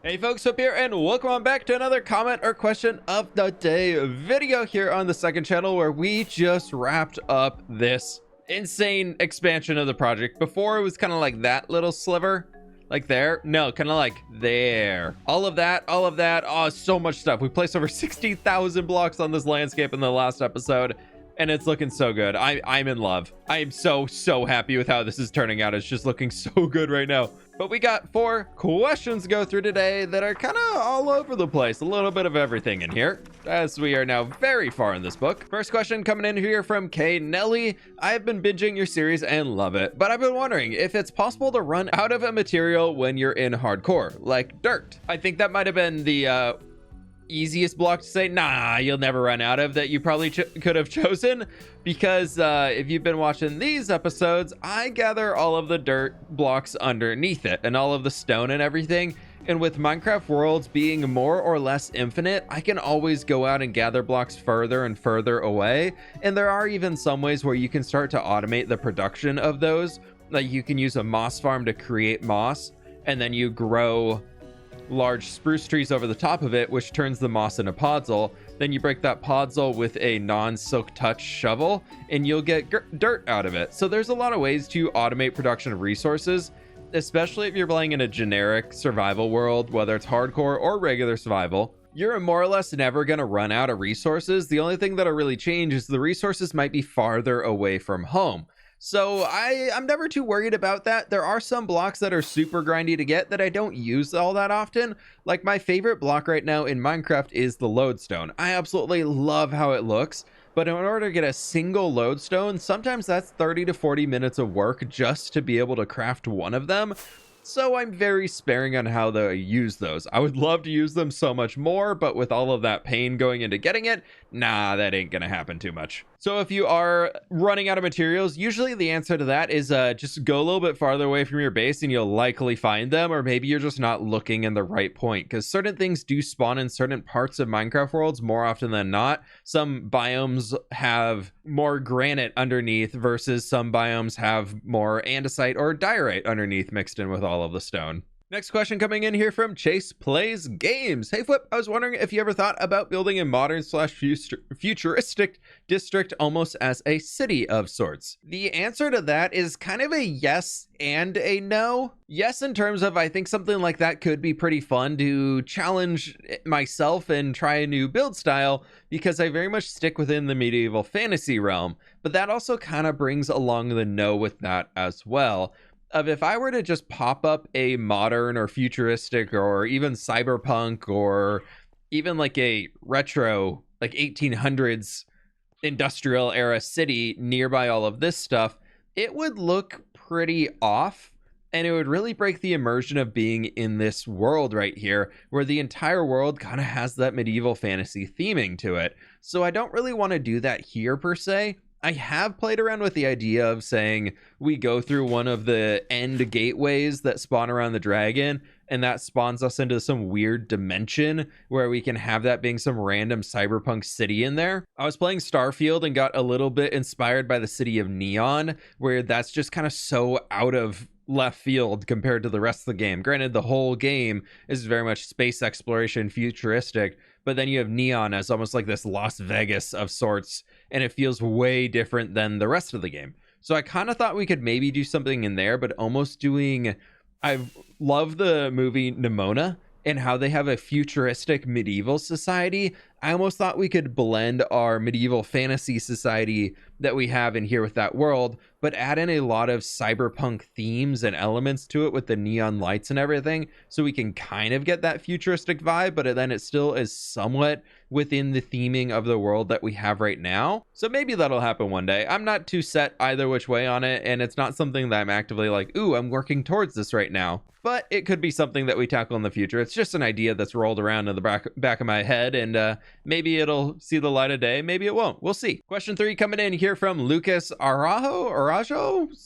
Hey folks, up here and welcome on back to another comment or question of the day video here on the second channel, where we just wrapped up this insane expansion of the project. Before it was kind of like that little sliver, like there, no, kind of like there. All of that, oh, so much stuff. We placed over 60,000 blocks on this landscape in the last episode, and it's looking so good. I'm in love. I am so happy with how this is turning out. It's just looking so good right now. But we got 4 questions to go through today that are kind of all over the place. A little bit of everything in here, as we are now very far in this book. First question coming in here from K. Nelly. I've been binging your series and love it, but I've been wondering if it's possible to run out of a material when you're in hardcore, like dirt. I think that might have been the easiest block to say, nah, you'll never run out of, that you probably could have chosen, because if you've been watching these episodes, I gather all of the dirt blocks underneath it and all of the stone and everything. And with Minecraft worlds being more or less infinite, I can always go out and gather blocks further and further away. And there are even some ways where you can start to automate the production of those. Like you can use a moss farm to create moss, and then you grow large spruce trees over the top of it, which turns the moss into podzol. Then you break that podzol with a non-silk touch shovel and you'll get dirt out of it. So there's a lot of ways to automate production of resources, especially if you're playing in a generic survival world, whether it's hardcore or regular survival. You're more or less never going to run out of resources. The only thing that'll really change is the resources might be farther away from home. So I'm never too worried about that. There are some blocks that are super grindy to get that I don't use all that often. Like my favorite block right now in Minecraft is the lodestone. I absolutely love how it looks, but in order to get a single lodestone, sometimes that's 30 to 40 minutes of work just to be able to craft one of them. So I'm very sparing on how to use those. I would love to use them so much more, but with all of that pain going into getting it, nah, that ain't gonna happen too much. So if you are running out of materials, usually the answer to that is just go a little bit farther away from your base and you'll likely find them, or maybe you're just not looking in the right point, because certain things do spawn in certain parts of Minecraft worlds more often than not. Some biomes have more granite underneath versus some biomes have more andesite or diorite underneath mixed in with all of the stone. Next question coming in here from Chase Plays Games. Hey fWhip, I was wondering if you ever thought about building a modern slash futuristic district almost as a city of sorts. The answer to that is kind of a yes and a no. Yes, in terms of I think something like that could be pretty fun to challenge myself and try a new build style, because I very much stick within the medieval fantasy realm. But that also kind of brings along the no with that as well. Of if I were to just pop up a modern or futuristic or even cyberpunk or even like a retro, like 1800s industrial era city nearby all of this stuff, it would look pretty off. And it would really break the immersion of being in this world right here, where the entire world kind of has that medieval fantasy theming to it. So I don't really want to do that here per se. I have played around with the idea of saying we go through one of the end gateways that spawn around the dragon, and that spawns us into some weird dimension where we can have that being some random cyberpunk city in there. I was playing Starfield and got a little bit inspired by the city of Neon, where that's just kind of so out of left field compared to the rest of the game. Granted, the whole game is very much space exploration, futuristic, but then you have Neon as almost like this Las Vegas of sorts, and it feels way different than the rest of the game. So I kind of thought we could maybe do something in there, but almost doing... I love the movie Nimona and how they have a futuristic medieval society. I almost thought we could blend our medieval fantasy society that we have in here with that world, but add in a lot of cyberpunk themes and elements to it with the neon lights and everything, so we can kind of get that futuristic vibe, but then it still is somewhat within the theming of the world that we have right now. So maybe that'll happen one day. I'm not too set either which way on it, and it's not something that I'm actively like, ooh, I'm working towards this right now. But it could be something that we tackle in the future. It's just an idea that's rolled around in the back of my head, and maybe it'll see the light of day, maybe it won't. We'll see. Question 3 coming in here from Lucas Arajo,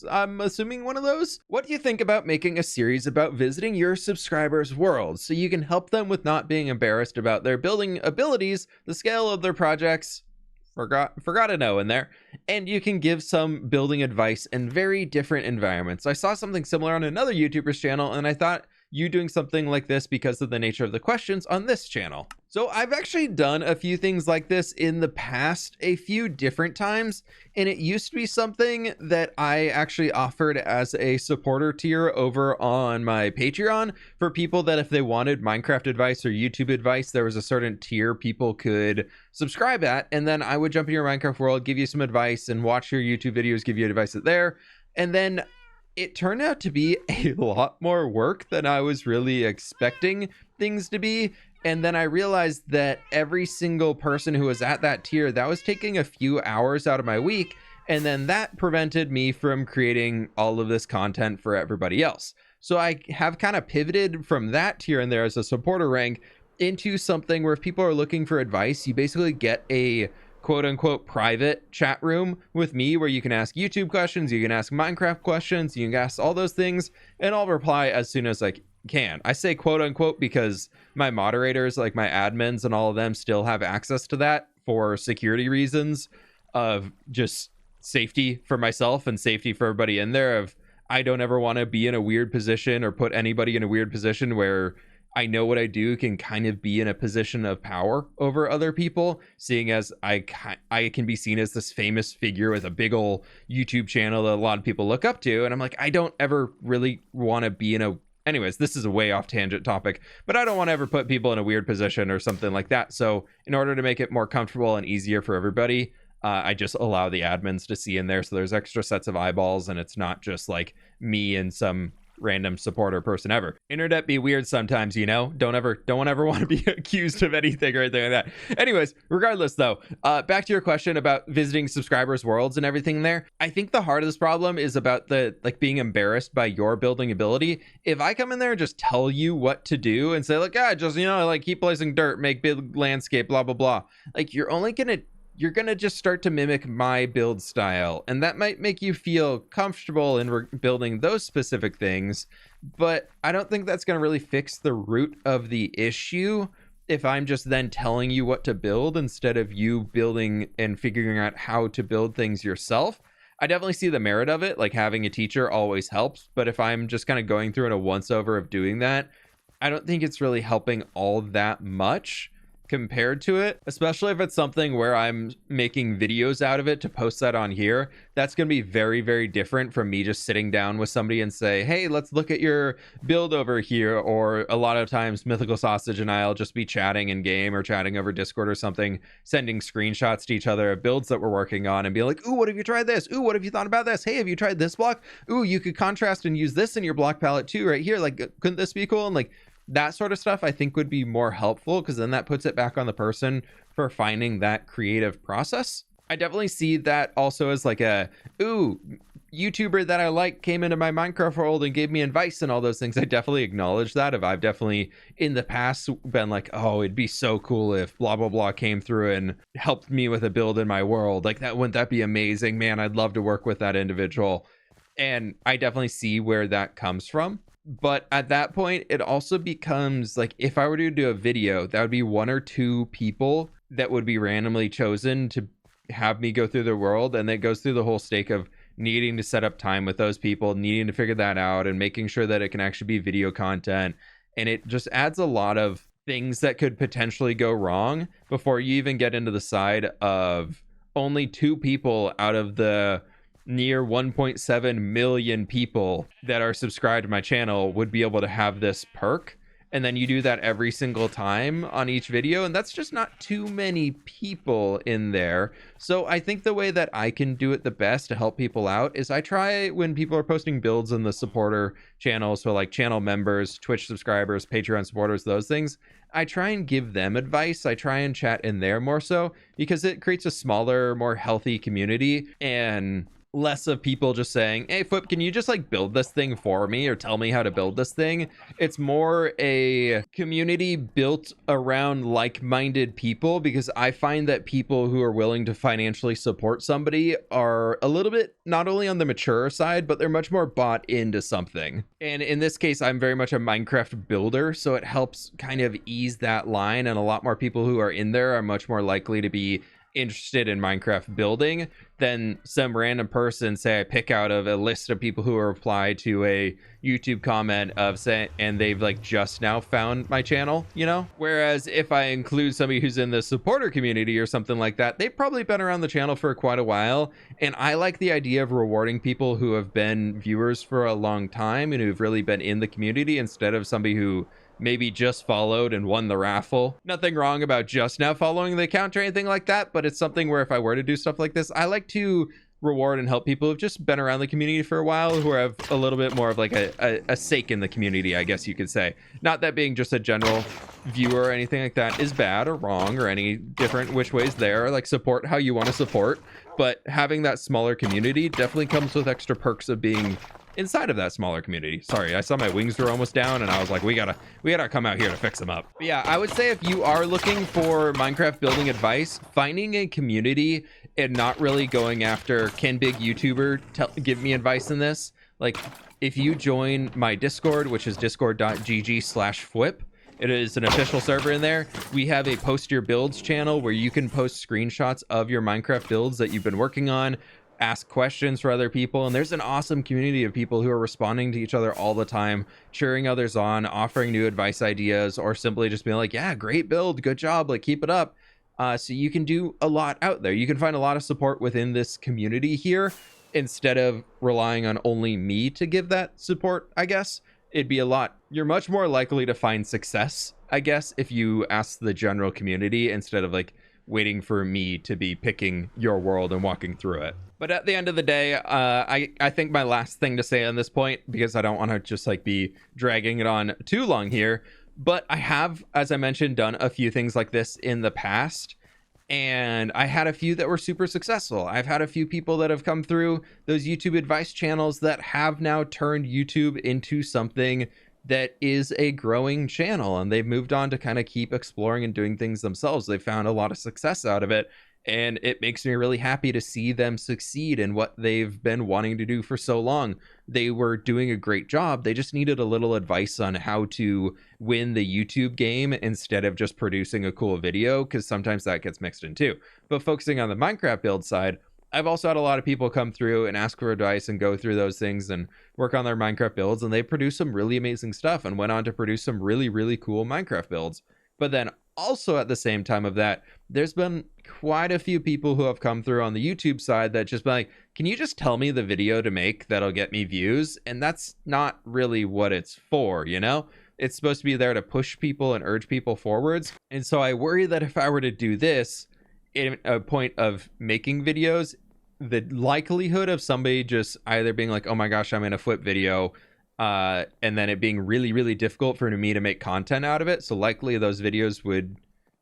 I'm assuming one of those. What do you think about making a series about visiting your subscribers' worlds so you can help them with not being embarrassed about their building abilities, the scale of their projects? Forgot a no in there. And you can give some building advice in very different environments. I saw something similar on another YouTuber's channel, and I thought you doing something like this because of the nature of the questions on this channel. So I've actually done a few things like this in the past a few different times, and it used to be something that I actually offered as a supporter tier over on my Patreon for people that if they wanted Minecraft advice or YouTube advice, there was a certain tier people could subscribe at, and then I would jump in your Minecraft world, give you some advice, and watch your YouTube videos, give you advice there. And then it turned out to be a lot more work than I was really expecting things to be. And then I realized that every single person who was at that tier, that was taking a few hours out of my week. And then that prevented me from creating all of this content for everybody else. So I have kind of pivoted from that tier in there as a supporter rank into something where if people are looking for advice, you basically get a quote unquote private chat room with me where you can ask YouTube questions, you can ask Minecraft questions, you can ask all those things, and I'll reply as soon as I can. I say quote unquote because my moderators, like my admins and all of them, still have access to that for security reasons of just safety for myself and safety for everybody in there. Of I don't ever want to be in a weird position or put anybody in a weird position where I know what I do can kind of be in a position of power over other people, seeing as I can be seen as this famous figure with a big old YouTube channel that a lot of people look up to. And I'm like, I don't ever really want to be in a... Anyways, this is a way off tangent topic, but I don't want to ever put people in a weird position or something like that. So in order to make it more comfortable and easier for everybody, I just allow the admins to see in there. So there's extra sets of eyeballs and it's not just like me and some random supporter person ever. Internet be weird sometimes, you know. Don't ever want to be accused of anything or anything like that. Anyways, regardless though, back to your question about visiting subscribers' worlds and everything there. I think the heart of this problem is about the being embarrassed by your building ability. If I come in there and just tell you what to do and say like, just, you know, like keep placing dirt, make big landscape, blah blah blah, like you're gonna just start to mimic my build style, and that might make you feel comfortable in building those specific things, but I don't think that's gonna really fix the root of the issue if I'm just then telling you what to build instead of you building and figuring out how to build things yourself. I definitely see the merit of it, like having a teacher always helps, but if I'm just kind of going through in a once over of doing that, I don't think it's really helping all that much compared to it, especially if it's something where I'm making videos out of it to post that on here. That's going to be very, very different from me just sitting down with somebody and say, hey, let's look at your build over here. Or a lot of times Mythical Sausage and I'll just be chatting in game or chatting over Discord or something, sending screenshots to each other of builds that we're working on and be like, ooh, what have you tried this? Ooh, what have you thought about this? Hey, have you tried this block? Ooh, you could contrast and use this in your block palette too right here. Like, couldn't this be cool? And like, that sort of stuff I think would be more helpful, because then that puts it back on the person for finding that creative process. I definitely see that also as like a, ooh, YouTuber that I like came into my Minecraft world and gave me advice and all those things. I definitely acknowledge that. If I've definitely in the past been like, oh, it'd be so cool if blah blah blah came through and helped me with a build in my world, like that, wouldn't that be amazing? Man, I'd love to work with that individual. And I definitely see where that comes from. But at that point, it also becomes like, if I were to do a video, that would be one or two people that would be randomly chosen to have me go through the world. And that goes through the whole stake of needing to set up time with those people, needing to figure that out and making sure that it can actually be video content. And it just adds a lot of things that could potentially go wrong before you even get into the side of only two people out of the near 1.7 million people that are subscribed to my channel would be able to have this perk. And then you do that every single time on each video, and that's just not too many people in there. So I think the way that I can do it the best to help people out is I try, when people are posting builds in the supporter channel, so like channel members, Twitch subscribers, Patreon supporters, those things, I try and give them advice. I try and chat in there more so, because it creates a smaller, more healthy community and less of people just saying, hey fWhip, can you just like build this thing for me or tell me how to build this thing. It's more a community built around like-minded people, because I find that people who are willing to financially support somebody are a little bit not only on the mature side, but they're much more bought into something. And in this case, I'm very much a Minecraft builder, so it helps kind of ease that line, and a lot more people who are in there are much more likely to be interested in Minecraft building than some random person, say I pick out of a list of people who reply to a YouTube comment of say, and they've like just now found my channel, you know? Whereas if I include somebody who's in the supporter community or something like that, they've probably been around the channel for quite a while. And I like the idea of rewarding people who have been viewers for a long time and who've really been in the community instead of somebody who maybe just followed and won the raffle. Nothing wrong about just now following the account or anything like that, but it's something where if I were to do stuff like this, I like to reward and help people who've just been around the community for a while, who have a little bit more of like a stake in the community, I guess you could say. Not that being just a general viewer or anything like that is bad or wrong or any different which ways there. Like, support how you want to support, but having that smaller community definitely comes with extra perks of being inside of that smaller community. Sorry, I saw my wings were almost down and I was like, we gotta come out here to fix them up. But yeah, I would say if you are looking for Minecraft building advice, finding a community and not really going after, can big YouTuber give me advice in this? Like, if you join my Discord, which is discord.gg/fWhip, it is an official server in there. We have a post your builds channel where you can post screenshots of your Minecraft builds that you've been working on, ask questions for other people, and there's an awesome community of people who are responding to each other all the time, cheering others on, offering new advice ideas, or simply just being like, yeah, great build, good job, like keep it up. So you can do a lot out there. You can find a lot of support within this community here instead of relying on only me to give that support. I guess you're much more likely to find success, I guess, if you ask the general community instead of like waiting for me to be picking your world and walking through it. But at the end of the day, I think my last thing to say on this point, because I don't want to just like be dragging it on too long here, but I have, as I mentioned, done a few things like this in the past, and I had a few that were super successful. I've had a few people that have come through those YouTube advice channels that have now turned YouTube into something that is a growing channel, and they've moved on to kind of keep exploring and doing things themselves. They found a lot of success out of it, and it makes me really happy to see them succeed in what they've been wanting to do for so long. They were doing a great job. They just needed a little advice on how to win the YouTube game instead of just producing a cool video, because sometimes that gets mixed in too. But focusing on the Minecraft build side, I've also had a lot of people come through and ask for advice and go through those things and work on their Minecraft builds, and they produce some really amazing stuff and went on to produce some really, really cool Minecraft builds. But then also at the same time of that, there's been quite a few people who have come through on the YouTube side that just been like, can you just tell me the video to make that'll get me views? And that's not really what it's for, you know? It's supposed to be there to push people and urge people forwards. And so I worry that if I were to do this in a point of making videos, the likelihood of somebody just either being like, oh my gosh, I'm in a fWhip video, and then it being really, really difficult for me to make content out of it. So likely those videos would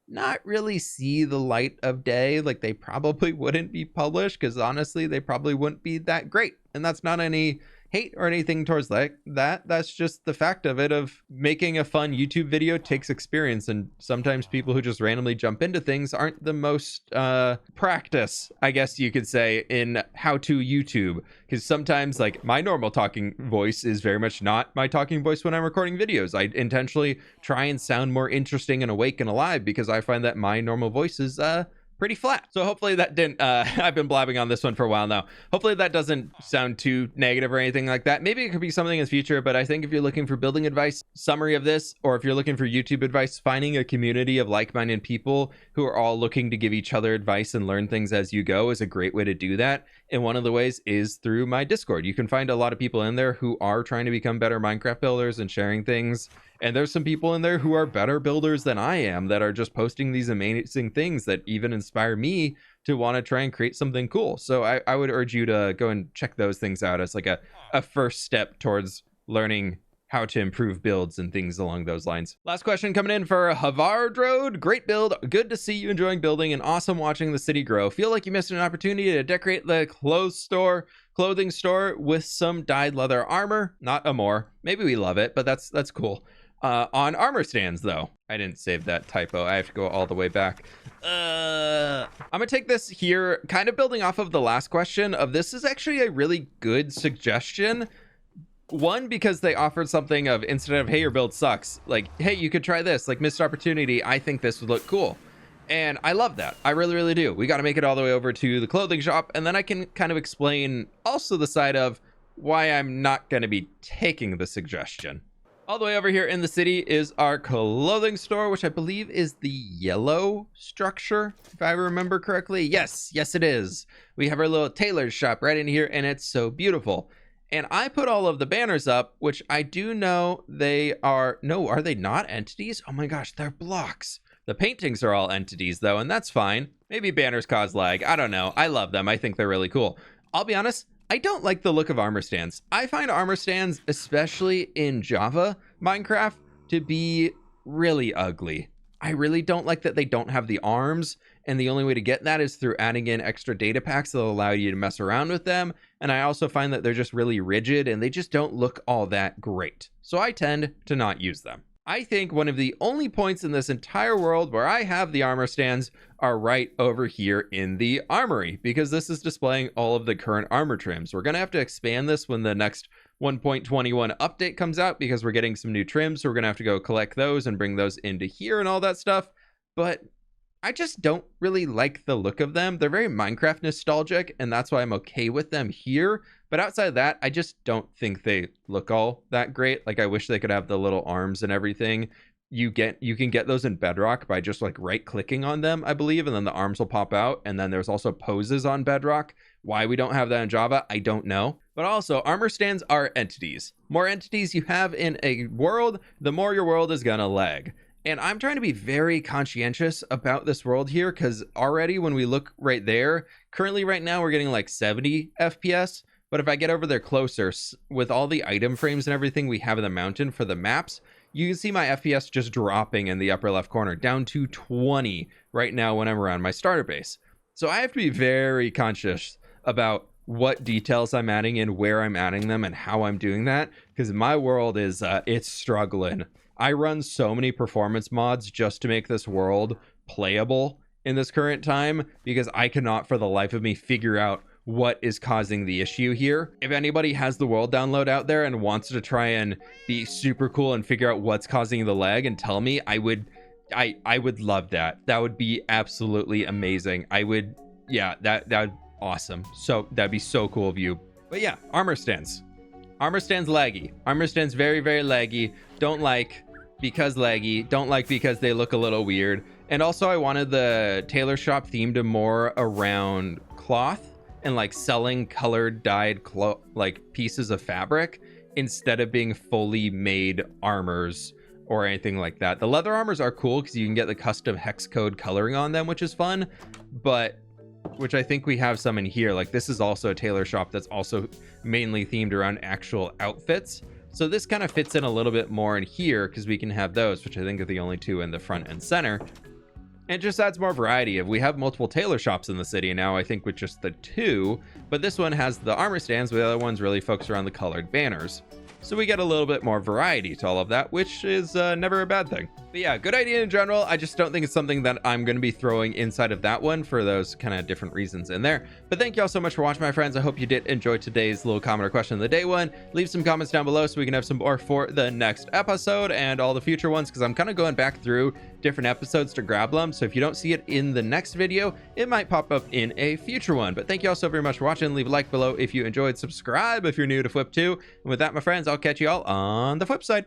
not really see the light of day. Like, they probably wouldn't be published because honestly, they probably wouldn't be that great. And that's not any hate or anything towards that. That's just the fact of it, of making a fun YouTube video takes experience, and sometimes people who just randomly jump into things aren't the most practice, I guess you could say, in how to YouTube, because sometimes like my normal talking voice is very much not my talking voice when I'm recording videos. I intentionally try and sound more interesting and awake and alive because I find that my normal voice is pretty flat. So hopefully that didn't, I've been blabbing on this one for a while now. Hopefully that doesn't sound too negative or anything like that. Maybe it could be something in the future, but I think if you're looking for building advice, summary of this, or if you're looking for YouTube advice, finding a community of like-minded people who are all looking to give each other advice and learn things as you go is a great way to do that. And one of the ways is through my Discord. You can find a lot of people in there who are trying to become better Minecraft builders and sharing things. And there's some people in there who are better builders than I am that are just posting these amazing things that even inspire me to want to try and create something cool. So I would urge you to go and check those things out as like a first step towards learning how to improve builds and things along those lines. Last question coming in for Havardrode. Great build. Good to see you enjoying building and awesome watching the city grow. Feel like you missed an opportunity to decorate the clothing store with some dyed leather armor. Not a more. Maybe we love it, but that's cool. On armor stands though. I didn't save that typo. I have to go all the way back. I'm gonna take this here, kind of building off of the last question of this is actually a really good suggestion. One, because they offered something of, instead of, hey, your build sucks, like, hey, you could try this, like, missed opportunity, I think this would look cool. And I love that. I really, really do. We got to make it all the way over to the clothing shop, and then I can kind of explain also the side of why I'm not going to be taking the suggestion. All the way over here in the city is our clothing store, which I believe is the yellow structure, if I remember correctly. Yes, it is. We have our little tailor's shop right in here, and it's so beautiful. And I put all of the banners up, which I do know they are... No, are they not entities? Oh my gosh, they're blocks. The paintings are all entities, though, and that's fine. Maybe banners cause lag. I don't know. I love them. I think they're really cool. I'll be honest, I don't like the look of armor stands. I find armor stands, especially in Java Minecraft, to be really ugly. I really don't like that they don't have the arms, and the only way to get that is through adding in extra data packs that'll allow you to mess around with them. And I also find that they're just really rigid and they just don't look all that great. So I tend to not use them. I think one of the only points in this entire world where I have the armor stands are right over here in the armory, because this is displaying all of the current armor trims. We're going to have to expand this when the next 1.21 update comes out, because we're getting some new trims. So we're going to have to go collect those and bring those into here and all that stuff. But I just don't really like the look of them. They're very Minecraft nostalgic, and that's why I'm okay with them here. But outside of that, I just don't think they look all that great. Like, I wish they could have the little arms and everything. You can get those in Bedrock by just like right clicking on them, I believe, and then the arms will pop out. And then there's also poses on Bedrock. Why we don't have that in Java, I don't know. But also, armor stands are entities. More entities you have in a world, the more your world is gonna lag. And I'm trying to be very conscientious about this world here, because already when we look right there, currently right now we're getting like 70 FPS. But if I get over there closer, with all the item frames and everything we have in the mountain for the maps, you can see my FPS just dropping in the upper left corner, down to 20 right now when I'm around my starter base. So I have to be very conscious about what details I'm adding in, where I'm adding them, and how I'm doing that, because my world is, it's struggling. I run so many performance mods just to make this world playable in this current time, because I cannot for the life of me figure out what is causing the issue here. If anybody has the world download out there and wants to try and be super cool and figure out what's causing the lag and tell me, I would love that. That would be absolutely amazing. That'd awesome. So that'd be so cool of you. But yeah, armor stands. Armor stands laggy. Armor stands very, very laggy. Don't like because laggy. Don't like because they look a little weird. And also I wanted the tailor shop themed more around cloth and like selling colored dyed like pieces of fabric instead of being fully made armors or anything like that. The leather armors are cool because you can get the custom hex code coloring on them, which is fun, but which I think we have some in here. Like, this is also a tailor shop that's also mainly themed around actual outfits. So this kind of fits in a little bit more in here because we can have those, which I think are the only two in the front and center. And it just adds more variety. If we have multiple tailor shops in the city now, I think with just the two, but this one has the armor stands, but the other one's really focused around the colored banners. So we get a little bit more variety to all of that, which is never a bad thing. But yeah, good idea in general. I just don't think it's something that I'm going to be throwing inside of that one for those kind of different reasons in there. But thank you all so much for watching, my friends. I hope you did enjoy today's little comment or question of the day one. Leave some comments down below so we can have some more for the next episode and all the future ones, because I'm kind of going back through different episodes to grab them. So if you don't see it in the next video, it might pop up in a future one. But thank you all so very much for watching. Leave a like below if you enjoyed. Subscribe if you're new to fWhiptwo. And with that, my friends, I'll catch you all on the flip side.